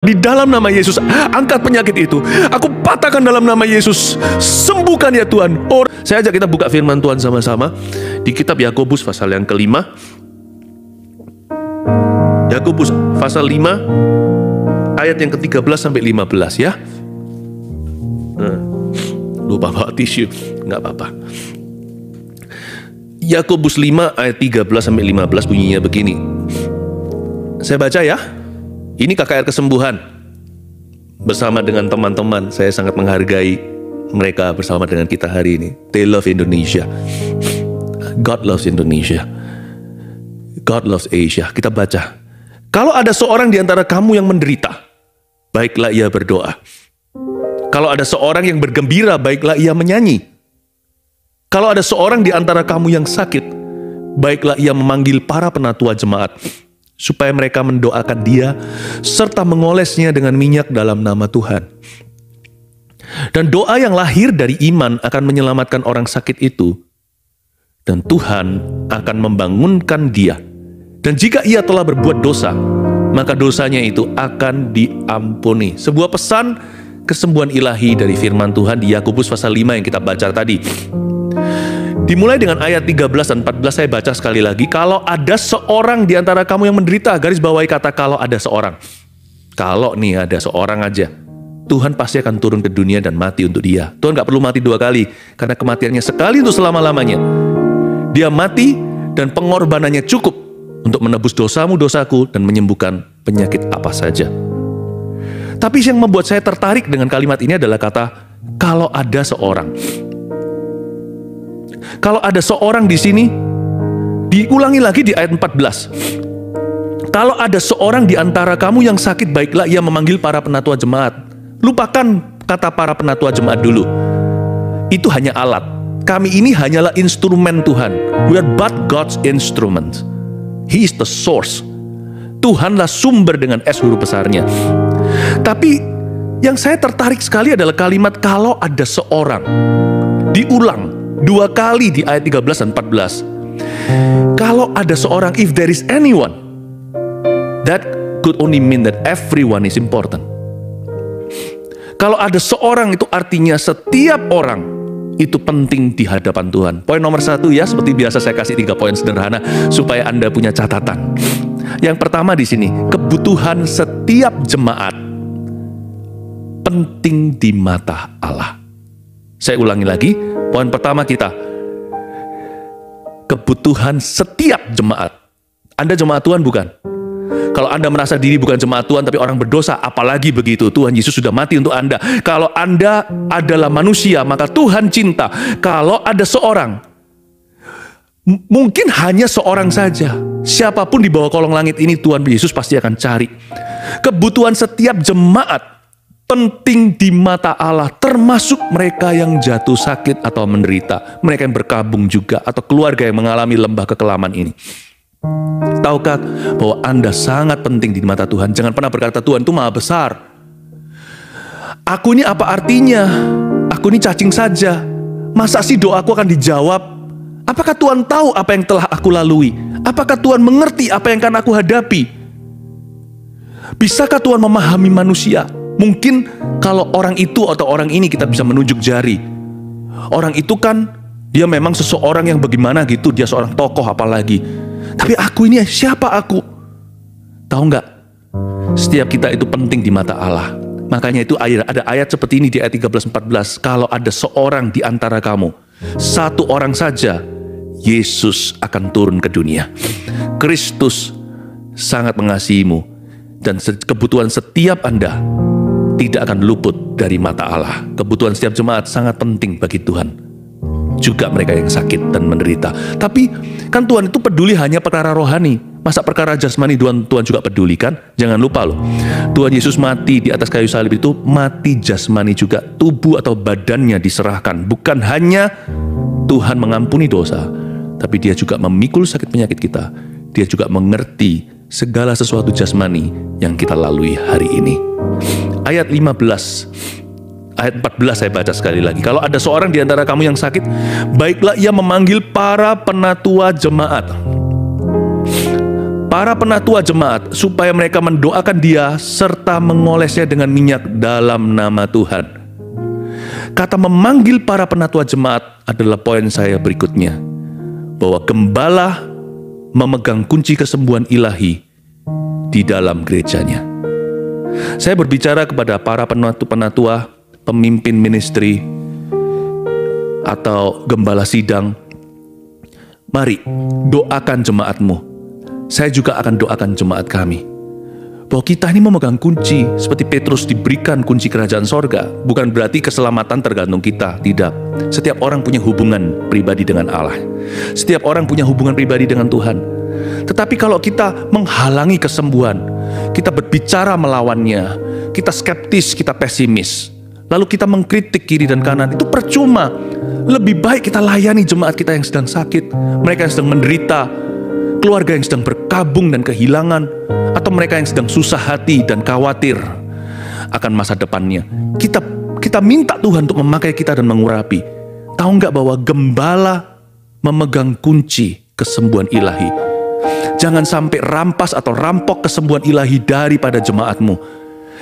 Di dalam nama Yesus, angkat penyakit itu. Aku patahkan dalam nama Yesus. Sembuhkan ya Tuhan. Saya ajak kita buka firman Tuhan sama-sama di kitab Yakobus pasal yang kelima. Yakobus pasal 5 ayat yang ke-13 sampai 15 ya. Lupa bawa tisu, nggak apa-apa. Yakobus 5 ayat 13 sampai 15 bunyinya begini. Saya baca ya. Ini KKR kesembuhan. Bersama dengan teman-teman, saya sangat menghargai mereka bersama dengan kita hari ini. They love Indonesia. God loves Indonesia. God loves Asia. Kita baca. Kalau ada seorang di antara kamu yang menderita, baiklah ia berdoa. Kalau ada seorang yang bergembira, baiklah ia menyanyi. Kalau ada seorang di antara kamu yang sakit, baiklah ia memanggil para penatua jemaat, supaya mereka mendoakan dia, serta mengolesnya dengan minyak dalam nama Tuhan. Dan doa yang lahir dari iman akan menyelamatkan orang sakit itu, dan Tuhan akan membangunkan dia. Dan jika ia telah berbuat dosa, maka dosanya itu akan diampuni. Sebuah pesan kesembuhan ilahi dari firman Tuhan di Yakobus pasal 5 yang kita baca tadi. Dimulai dengan ayat 13 dan 14, saya baca sekali lagi. Kalau ada seorang di antara kamu yang menderita, garis bawahi kata kalau ada seorang. Kalau nih ada seorang aja, Tuhan pasti akan turun ke dunia dan mati untuk dia. Tuhan gak perlu mati 2 kali, karena kematiannya sekali untuk selama-lamanya. Dia mati dan pengorbanannya cukup untuk menebus dosamu, dosaku, dan menyembuhkan penyakit apa saja. Tapi yang membuat saya tertarik dengan kalimat ini adalah kata, kalau ada seorang. Kalau ada seorang di sini, diulangi lagi di ayat 14. Kalau ada seorang di antara kamu yang sakit, baiklah ia memanggil para penatua jemaat. Lupakan kata para penatua jemaat dulu. Itu hanya alat. Kami ini hanyalah instrumen Tuhan. We are but God's instrument. He is the source. Tuhanlah sumber dengan S huruf besarnya. Tapi yang saya tertarik sekali adalah kalimat kalau ada seorang. Diulang 2 kali di ayat 13 dan 14. Kalau ada seorang, if there is anyone, that could only mean that everyone is important. Kalau ada seorang itu artinya setiap orang itu penting di hadapan Tuhan. Poin nomor 1 ya, seperti biasa saya kasih 3 poin sederhana supaya Anda punya catatan. Yang pertama di sini, kebutuhan setiap jemaat penting di mata Allah. Saya ulangi lagi, poin pertama kita, kebutuhan setiap jemaat. Anda jemaat Tuhan bukan? Kalau Anda merasa diri bukan jemaat Tuhan tapi orang berdosa, apalagi begitu. Tuhan Yesus sudah mati untuk Anda. Kalau Anda adalah manusia, maka Tuhan cinta. Kalau ada seorang, mungkin hanya seorang saja, siapapun di bawah kolong langit ini, Tuhan Yesus pasti akan cari. Kebutuhan setiap jemaat penting di mata Allah, termasuk mereka yang jatuh sakit atau menderita, mereka yang berkabung juga, atau keluarga yang mengalami lembah kekelaman ini. Tahukah bahwa Anda sangat penting di mata Tuhan? Jangan pernah berkata Tuhan itu maha besar. Aku ini apa artinya? Aku ini cacing saja. Masa sih doaku akan dijawab? Apakah Tuhan tahu apa yang telah aku lalui? Apakah Tuhan mengerti apa yang akan aku hadapi? Bisakah Tuhan memahami manusia? Mungkin kalau orang itu atau orang ini kita bisa menunjuk jari. Orang itu kan dia memang seseorang yang bagaimana gitu, dia seorang tokoh apalagi. Tapi aku ini siapa aku? Tahu nggak? Setiap kita itu penting di mata Allah. Makanya itu ada ayat seperti ini di ayat 13-14. Kalau ada seorang di antara kamu, satu orang saja, Yesus akan turun ke dunia. Kristus sangat mengasihimu, dan kebutuhan setiap Anda tidak akan luput dari mata Allah. Kebutuhan setiap jemaat sangat penting bagi Tuhan. Juga mereka yang sakit dan menderita. Tapi kan Tuhan itu peduli hanya perkara rohani. Masa perkara jasmani Tuhan juga peduli kan? Jangan lupa loh. Tuhan Yesus mati di atas kayu salib itu mati jasmani juga. Tubuh atau badannya diserahkan. Bukan hanya Tuhan mengampuni dosa, tapi dia juga memikul sakit penyakit kita. Dia juga mengerti segala sesuatu jasmani yang kita lalui hari ini. Ayat 15, ayat 14 saya baca sekali lagi. Kalau ada seorang di antara kamu yang sakit, baiklah ia memanggil para penatua jemaat. para penatua jemaat supaya mereka mendoakan dia serta mengolesnya dengan minyak dalam nama Tuhan. Kata memanggil para penatua jemaat adalah poin saya berikutnya, bahwa gembala memegang kunci kesembuhan ilahi di dalam gerejanya. Saya berbicara kepada para penatua, pemimpin ministry, atau gembala sidang. Mari doakan jemaatmu. Saya juga akan doakan jemaat kami, bahwa kita ini memegang kunci seperti Petrus diberikan kunci kerajaan sorga. Bukan berarti keselamatan tergantung kita, tidak. Setiap orang punya hubungan pribadi dengan Allah. Setiap orang punya hubungan pribadi dengan Tuhan. Tetapi kalau kita menghalangi kesembuhan, kita berbicara melawannya, kita skeptis, kita pesimis, lalu kita mengkritik kiri dan kanan, itu percuma. Lebih baik kita layani jemaat kita yang sedang sakit, mereka yang sedang menderita, keluarga yang sedang berkabung dan kehilangan, atau mereka yang sedang susah hati dan khawatir akan masa depannya. Kita minta Tuhan untuk memakai kita dan mengurapi. Tahu nggak bahwa gembala memegang kunci kesembuhan ilahi? Jangan sampai rampas atau rampok kesembuhan ilahi daripada jemaatmu.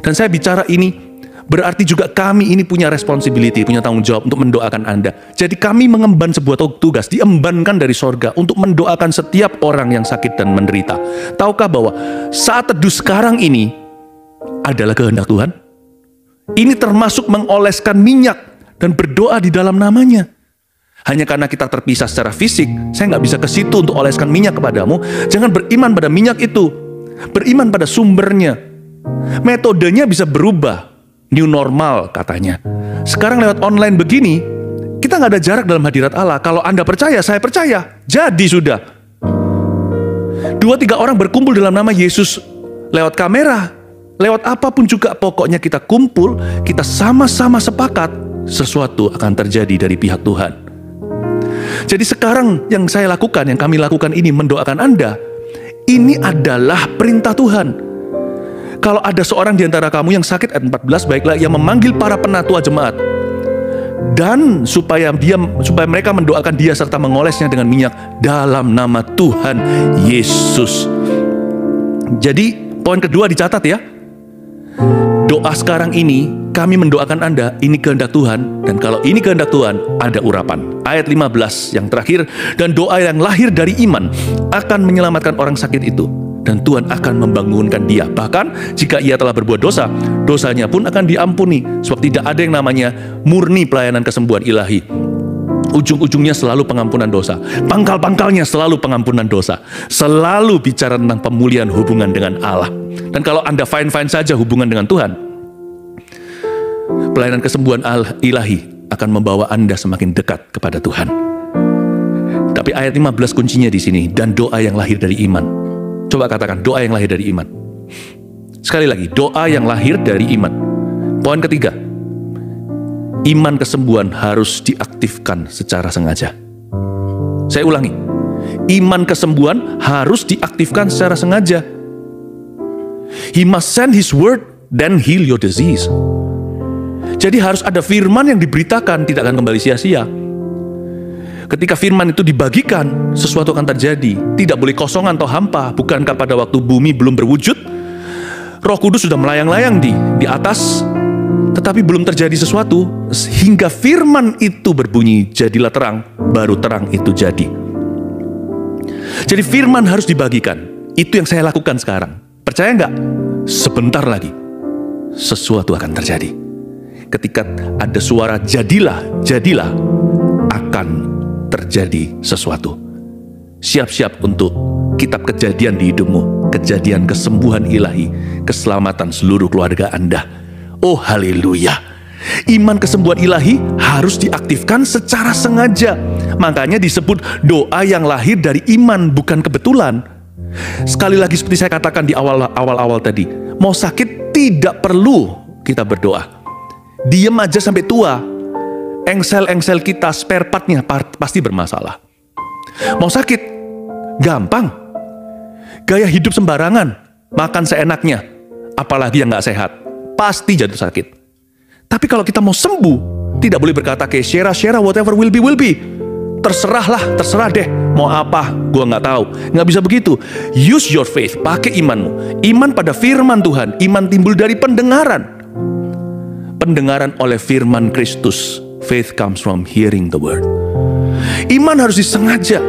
Dan saya bicara ini berarti juga kami ini punya responsibility, punya tanggung jawab untuk mendoakan Anda. Jadi kami mengemban sebuah tugas, diembankan dari sorga untuk mendoakan setiap orang yang sakit dan menderita. Tahukah bahwa saat teduh sekarang ini adalah kehendak Tuhan? Ini termasuk mengoleskan minyak dan berdoa di dalam namanya. Hanya karena kita terpisah secara fisik, saya nggak bisa ke situ untuk oleskan minyak kepadamu. Jangan beriman pada minyak itu, beriman pada sumbernya. Metodenya bisa berubah, new normal katanya. Sekarang lewat online begini, kita nggak ada jarak dalam hadirat Allah. Kalau Anda percaya, saya percaya, jadi sudah. 2-3 orang berkumpul dalam nama Yesus lewat kamera, lewat apapun juga, pokoknya kita kumpul, kita sama-sama sepakat, sesuatu akan terjadi dari pihak Tuhan. Jadi sekarang yang saya lakukan, yang kami lakukan ini, mendoakan Anda, ini adalah perintah Tuhan. Kalau ada seorang di antara kamu yang sakit, ayat 14, baiklah ia memanggil para penatua jemaat, dan supaya mereka mendoakan dia serta mengolesnya dengan minyak dalam nama Tuhan Yesus. Jadi poin kedua dicatat ya. Doa sekarang ini, kami mendoakan Anda, ini kehendak Tuhan, dan kalau ini kehendak Tuhan, ada urapan. Ayat 15 yang terakhir, dan doa yang lahir dari iman akan menyelamatkan orang sakit itu, dan Tuhan akan membangunkan dia. Bahkan jika ia telah berbuat dosa, dosanya pun akan diampuni, sebab tidak ada yang namanya murni pelayanan kesembuhan ilahi. Ujung-ujungnya selalu pengampunan dosa, pangkal-pangkalnya selalu pengampunan dosa, selalu bicara tentang pemulihan hubungan dengan Allah. Dan kalau Anda fine-fine saja hubungan dengan Tuhan, pelayanan kesembuhan ilahi akan membawa Anda semakin dekat kepada Tuhan. Tapi ayat 15 kuncinya di sini, dan doa yang lahir dari iman. Coba katakan, doa yang lahir dari iman. Sekali lagi, doa yang lahir dari iman. Poin ketiga, iman kesembuhan harus diaktifkan secara sengaja. Saya ulangi, iman kesembuhan harus diaktifkan secara sengaja. He must send his word, then heal your disease. Jadi harus ada firman yang diberitakan, tidak akan kembali sia-sia. Ketika firman itu dibagikan, sesuatu akan terjadi. Tidak boleh kosongan atau hampa. Bukankah pada waktu bumi belum berwujud, Roh Kudus sudah melayang-layang di atas, tetapi belum terjadi sesuatu, hingga firman itu berbunyi, jadilah terang, baru terang itu jadi. Jadi firman harus dibagikan. Itu yang saya lakukan sekarang. Percaya nggak? Sebentar lagi, sesuatu akan terjadi. Ketika ada suara jadilah, jadilah, akan terjadi sesuatu. Siap-siap untuk kitab kejadian di hidupmu, kejadian kesembuhan ilahi, keselamatan seluruh keluarga Anda. Oh haleluya. Iman kesembuhan ilahi harus diaktifkan secara sengaja. Makanya disebut doa yang lahir dari iman, bukan kebetulan. Sekali lagi seperti saya katakan di awal-awal tadi, mau sakit tidak perlu kita berdoa. Diam aja sampai tua, engsel-engsel kita, spare partnya pasti bermasalah. Mau sakit, gampang. Gaya hidup sembarangan, makan seenaknya, apalagi yang gak sehat, pasti jatuh sakit. Tapi kalau kita mau sembuh, tidak boleh berkata kayak Shera, whatever will be, terserah deh, mau apa, gue nggak tahu. Nggak bisa begitu. Use your faith, pakai imanmu. Iman pada firman Tuhan. Iman timbul dari pendengaran. Pendengaran oleh firman Kristus. Faith comes from hearing the word. Iman harus disengaja.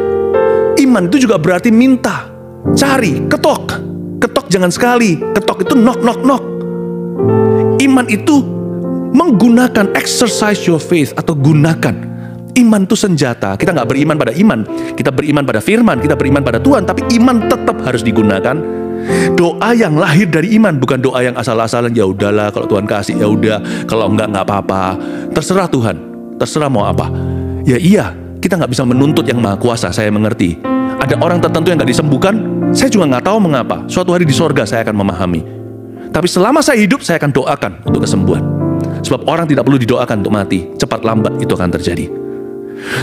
Iman itu juga berarti minta, cari, ketok. Ketok jangan sekali, ketok itu knock, knock, knock. Iman itu menggunakan, exercise your faith, atau gunakan. Iman itu senjata. Kita nggak beriman pada iman, kita beriman pada firman, kita beriman pada Tuhan, tapi iman tetap harus digunakan. Doa yang lahir dari iman, bukan doa yang asal-asalan. Ya udahlah, kalau Tuhan kasih ya udah, kalau enggak apa-apa. Terserah Tuhan, terserah mau apa. Ya iya, kita nggak bisa menuntut yang maha kuasa. Saya mengerti. Ada orang tertentu yang nggak disembuhkan. Saya juga nggak tahu mengapa. Suatu hari di sorga saya akan memahami. Tapi selama saya hidup, saya akan doakan untuk kesembuhan. Sebab orang tidak perlu didoakan untuk mati. Cepat lambat itu akan terjadi.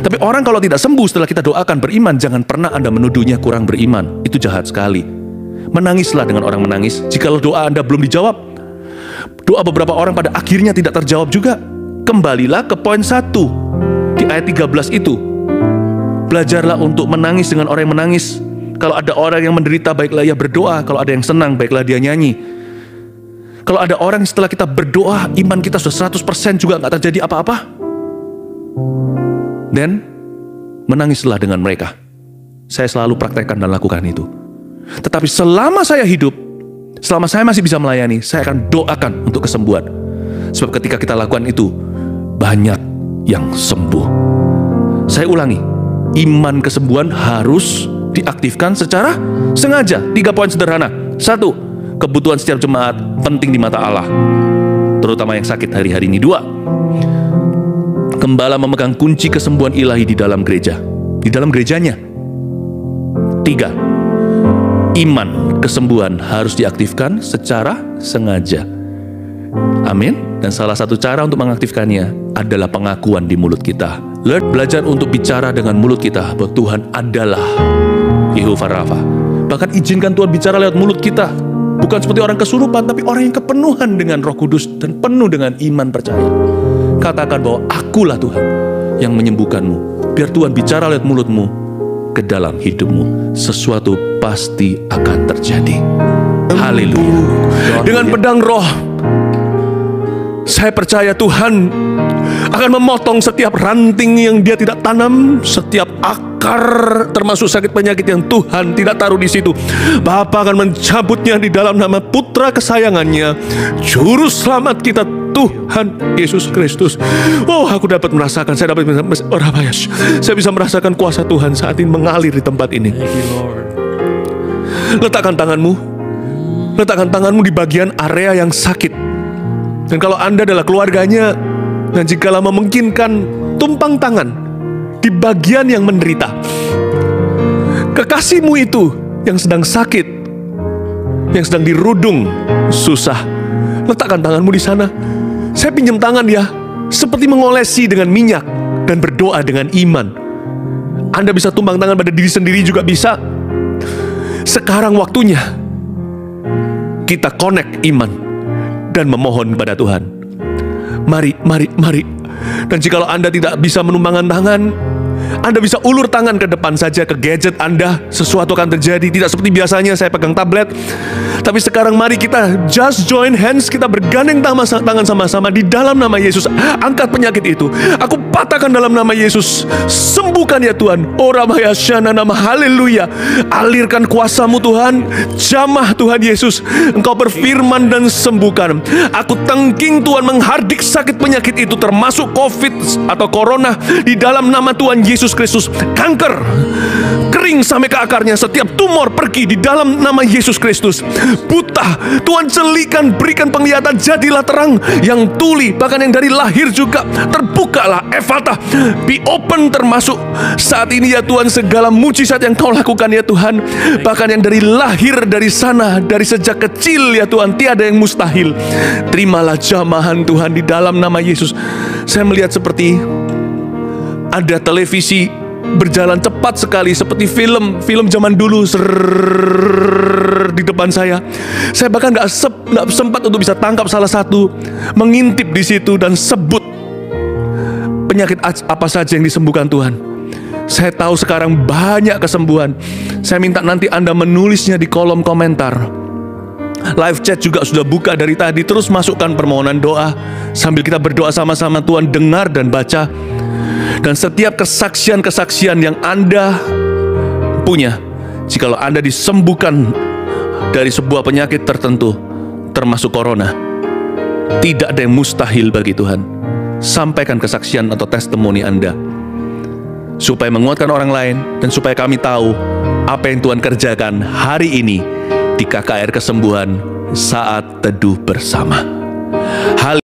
Tapi orang kalau tidak sembuh setelah kita doakan beriman, jangan pernah Anda menuduhnya kurang beriman. Itu jahat sekali. Menangislah dengan orang menangis. Jikalau doa Anda belum dijawab, doa beberapa orang pada akhirnya tidak terjawab juga. Kembalilah ke poin 1 di ayat 13 itu. Belajarlah untuk menangis dengan orang yang menangis. Kalau ada orang yang menderita, baiklah ia berdoa. Kalau ada yang senang, baiklah dia nyanyi. Kalau ada orang setelah kita berdoa, iman kita sudah 100% juga nggak terjadi apa-apa, dan menangislah dengan mereka. Saya selalu praktekkan dan lakukan itu. Tetapi selama saya hidup, selama saya masih bisa melayani, saya akan doakan untuk kesembuhan. Sebab ketika kita lakukan itu, banyak yang sembuh. Saya ulangi, iman kesembuhan harus diaktifkan secara sengaja. 3 poin sederhana. 1, kebutuhan setiap jemaat penting di mata Allah, terutama yang sakit hari-hari ini. 2, gembala memegang kunci kesembuhan ilahi di dalam gereja, di dalam gerejanya. 3, iman kesembuhan harus diaktifkan secara sengaja. Amin. Dan salah satu cara untuk mengaktifkannya adalah pengakuan di mulut kita. Belajar untuk bicara dengan mulut kita bahwa Tuhan adalah Yehovah Rafa. Bahkan izinkan Tuhan bicara lewat mulut kita. Bukan seperti orang kesurupan, tapi orang yang kepenuhan dengan Roh Kudus dan penuh dengan iman percaya. Katakan bahwa akulah Tuhan yang menyembuhkanmu. Biar Tuhan bicara lewat mulutmu ke dalam hidupmu. Sesuatu pasti akan terjadi. Haleluya. Dengan pedang Roh, saya percaya Tuhan akan memotong setiap ranting yang Dia tidak tanam, setiap akar termasuk sakit penyakit yang Tuhan tidak taruh di situ. Bapa akan mencabutnya di dalam nama Putra kesayangannya, Juru Selamat kita, Tuhan Yesus Kristus. Oh, aku dapat merasakan, saya bisa merasakan kuasa Tuhan saat ini mengalir di tempat ini. Letakkan tanganmu di bagian area yang sakit. Dan kalau Anda adalah keluarganya, dan jikalau memungkinkan, tumpang tangan di bagian yang menderita. Kekasihmu itu yang sedang sakit, yang sedang dirudung, susah. Letakkan tanganmu di sana. Saya pinjam tangan ya, seperti mengolesi dengan minyak dan berdoa dengan iman. Anda bisa tumpang tangan pada diri sendiri juga bisa. Sekarang waktunya kita connect iman dan memohon kepada Tuhan. Mari. Dan jikalau Anda tidak bisa menumpangkan tangan, Anda bisa ulur tangan ke depan saja, ke gadget Anda. Sesuatu akan terjadi. Tidak seperti biasanya saya pegang tablet. Tapi sekarang mari kita just join hands. Kita bergandeng tangan sama-sama di dalam nama Yesus. Angkat penyakit itu. Aku patahkan dalam nama Yesus. Sembuhkan ya Tuhan. Orabaya syana nama haleluya. Alirkan kuasamu Tuhan. Jamah Tuhan Yesus. Engkau berfirman dan sembuhkan. Aku tengking Tuhan menghardik sakit penyakit itu, termasuk COVID atau Corona, di dalam nama Tuhan Yesus Kristus. Kanker kering sampai ke akarnya. Setiap tumor pergi di dalam nama Yesus Kristus. Buta Tuhan celikan, berikan penglihatan, jadilah terang. Yang tuli, bahkan yang dari lahir juga, terbukalah. Efatah, be open, termasuk saat ini ya Tuhan, segala mujizat yang Kau lakukan ya Tuhan. Bahkan yang dari lahir dari sana, dari sejak kecil ya Tuhan, tiada yang mustahil. Terimalah jamahan Tuhan di dalam nama Yesus. Saya melihat seperti ada televisi berjalan cepat sekali, seperti film zaman dulu di depan saya. Saya bahkan nggak sempat untuk bisa tangkap salah satu, mengintip di situ dan sebut penyakit apa saja yang disembuhkan Tuhan. Saya tahu sekarang banyak kesembuhan. Saya minta nanti Anda menulisnya di kolom komentar. Live chat juga sudah buka dari tadi. Terus masukkan permohonan doa. Sambil kita berdoa sama-sama, Tuhan dengar dan baca. Dan setiap kesaksian-kesaksian yang Anda punya, jikalau Anda disembuhkan dari sebuah penyakit tertentu, termasuk corona, tidak ada yang mustahil bagi Tuhan. Sampaikan kesaksian atau testimoni Anda, supaya menguatkan orang lain, dan supaya kami tahu apa yang Tuhan kerjakan hari ini di KKR Kesembuhan Saat Teduh Bersama. Hal